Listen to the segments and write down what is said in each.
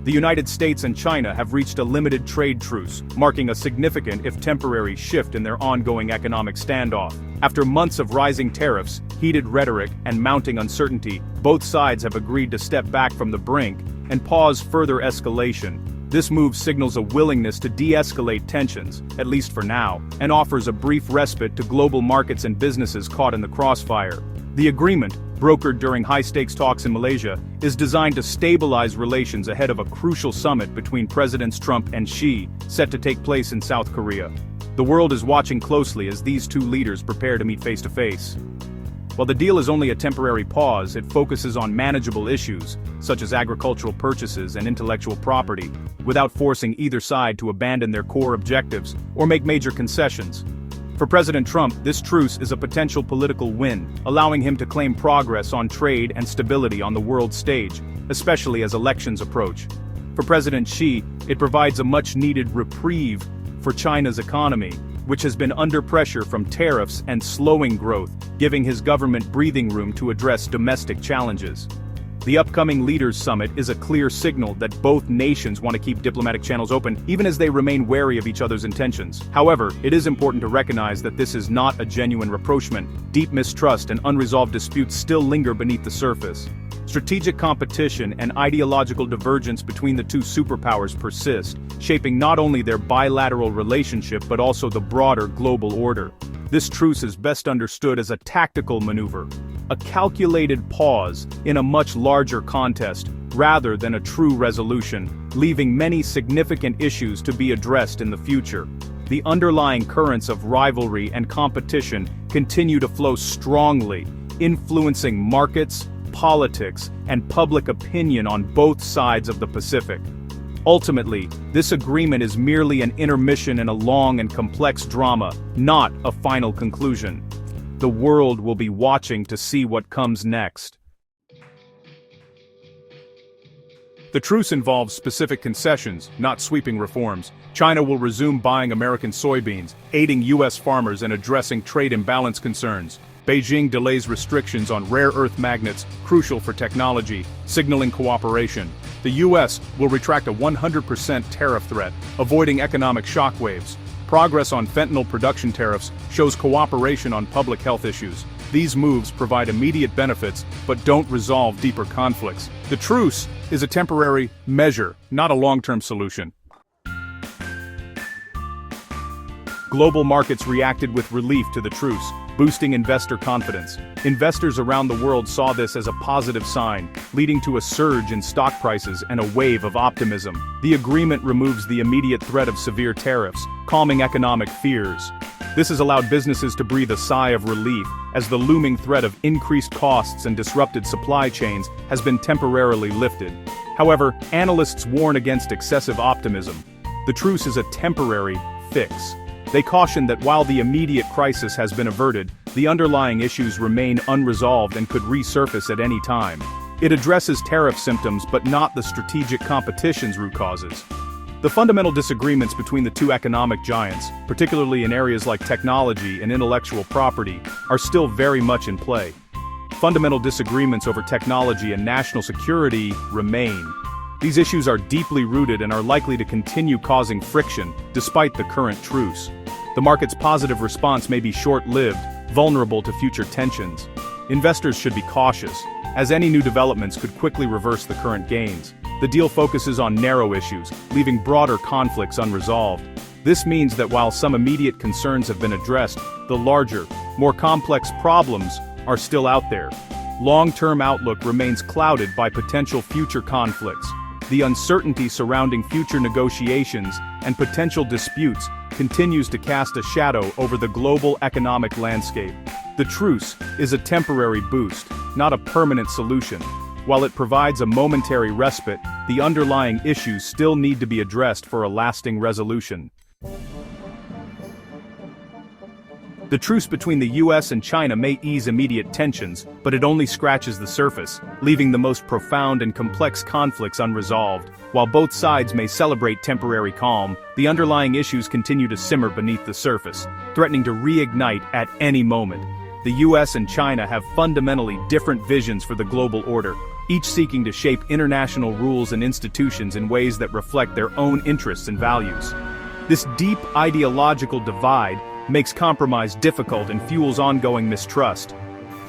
The United States and China have reached a limited trade truce, marking a significant, if temporary, shift in their ongoing economic standoff. After months of rising tariffs, heated rhetoric, and mounting uncertainty, both sides have agreed to step back from the brink and pause further escalation. This move signals a willingness to de-escalate tensions, at least for now, and offers a brief respite to global markets and businesses caught in the crossfire. The agreement, brokered during high-stakes talks in Malaysia, is designed to stabilize relations ahead of a crucial summit between Presidents Trump and Xi, set to take place in South Korea. The world is watching closely as these two leaders prepare to meet face-to-face. While the deal is only a temporary pause, it focuses on manageable issues, such as agricultural purchases and intellectual property, without forcing either side to abandon their core objectives or make major concessions. For President Trump, this truce is a potential political win, allowing him to claim progress on trade and stability on the world stage, especially as elections approach. For President Xi, it provides a much-needed reprieve for China's economy, which has been under pressure from tariffs and slowing growth, giving his government breathing room to address domestic challenges. The upcoming Leaders Summit is a clear signal that both nations want to keep diplomatic channels open, even as they remain wary of each other's intentions. However, it is important to recognize that this is not a genuine rapprochement. Deep mistrust and unresolved disputes still linger beneath the surface. Strategic competition and ideological divergence between the two superpowers persist, shaping not only their bilateral relationship but also the broader global order. This truce is best understood as a tactical maneuver, a calculated pause in a much larger contest, rather than a true resolution, leaving many significant issues to be addressed in the future. The underlying currents of rivalry and competition continue to flow strongly, influencing markets, politics, and public opinion on both sides of the Pacific. Ultimately, this agreement is merely an intermission in a long and complex drama, not a final conclusion. The world will be watching to see what comes next. The truce involves specific concessions, not sweeping reforms. China will resume buying American soybeans, aiding U.S. farmers and addressing trade imbalance concerns. Beijing delays restrictions on rare earth magnets, crucial for technology, signaling cooperation. The U.S. will retract a 100% tariff threat, avoiding economic shockwaves. Progress on fentanyl production tariffs shows cooperation on public health issues. These moves provide immediate benefits, but don't resolve deeper conflicts. The truce is a temporary measure, not a long-term solution. Global markets reacted with relief to the truce, boosting investor confidence. Investors around the world saw this as a positive sign, leading to a surge in stock prices and a wave of optimism. The agreement removes the immediate threat of severe tariffs, calming economic fears. This has allowed businesses to breathe a sigh of relief, as the looming threat of increased costs and disrupted supply chains has been temporarily lifted. However, analysts warn against excessive optimism. The truce is a temporary fix. They caution that while the immediate crisis has been averted, the underlying issues remain unresolved and could resurface at any time. It addresses tariff symptoms but not the strategic competition's root causes. The fundamental disagreements between the two economic giants, particularly in areas like technology and intellectual property, are still very much in play. Fundamental disagreements over technology and national security remain. These issues are deeply rooted and are likely to continue causing friction, despite the current truce. The market's positive response may be short-lived, vulnerable to future tensions. Investors should be cautious, as any new developments could quickly reverse the current gains. The deal focuses on narrow issues, leaving broader conflicts unresolved. This means that while some immediate concerns have been addressed, the larger, more complex problems are still out there. Long-term outlook remains clouded by potential future conflicts. The uncertainty surrounding future negotiations and potential disputes continues to cast a shadow over the global economic landscape. The truce is a temporary boost, not a permanent solution. While it provides a momentary respite, the underlying issues still need to be addressed for a lasting resolution. The truce between the US and China may ease immediate tensions, but it only scratches the surface, leaving the most profound and complex conflicts unresolved. While both sides may celebrate temporary calm, the underlying issues continue to simmer beneath the surface, threatening to reignite at any moment. The US and China have fundamentally different visions for the global order. each seeking to shape international rules and institutions in ways that reflect their own interests and values. This deep ideological divide makes compromise difficult and fuels ongoing mistrust.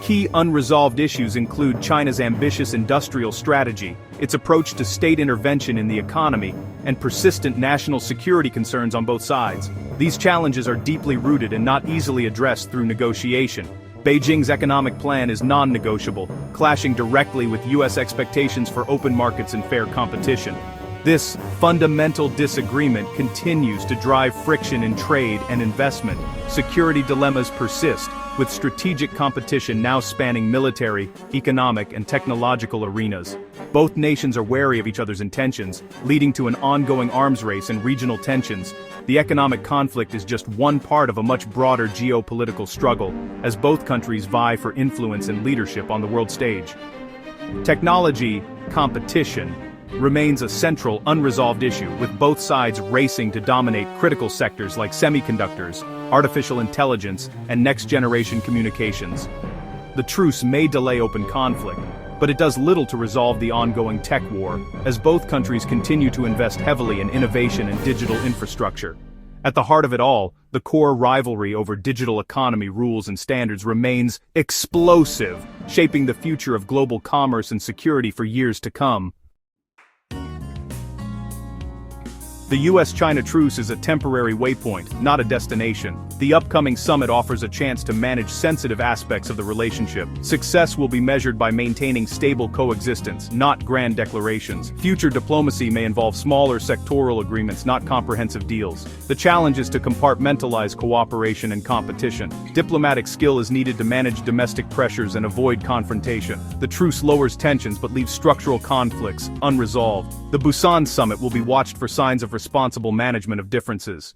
Key unresolved issues include China's ambitious industrial strategy, its approach to state intervention in the economy, and persistent national security concerns on both sides. These challenges are deeply rooted and not easily addressed through negotiation. Beijing's economic plan is non-negotiable, clashing directly with U.S. expectations for open markets and fair competition. This fundamental disagreement continues to drive friction in trade and investment. Security dilemmas persist, with strategic competition now spanning military, economic, and technological arenas. Both nations are wary of each other's intentions, leading to an ongoing arms race and regional tensions. The economic conflict is just one part of a much broader geopolitical struggle, as both countries vie for influence and leadership on the world stage. Technology competition remains a central, unresolved issue, with both sides racing to dominate critical sectors like semiconductors, artificial intelligence, and next-generation communications. The truce may delay open conflict, but it does little to resolve the ongoing tech war, as both countries continue to invest heavily in innovation and digital infrastructure. At the heart of it all, the core rivalry over digital economy rules and standards remains explosive, shaping the future of global commerce and security for years to come. The US-China truce is a temporary waypoint, not a destination. The upcoming summit offers a chance to manage sensitive aspects of the relationship. Success will be measured by maintaining stable coexistence, not grand declarations. Future diplomacy may involve smaller sectoral agreements, not comprehensive deals. The challenge is to compartmentalize cooperation and competition. Diplomatic skill is needed to manage domestic pressures and avoid confrontation. The truce lowers tensions but leaves structural conflicts unresolved. The Busan summit will be watched for signs of responsible management of differences.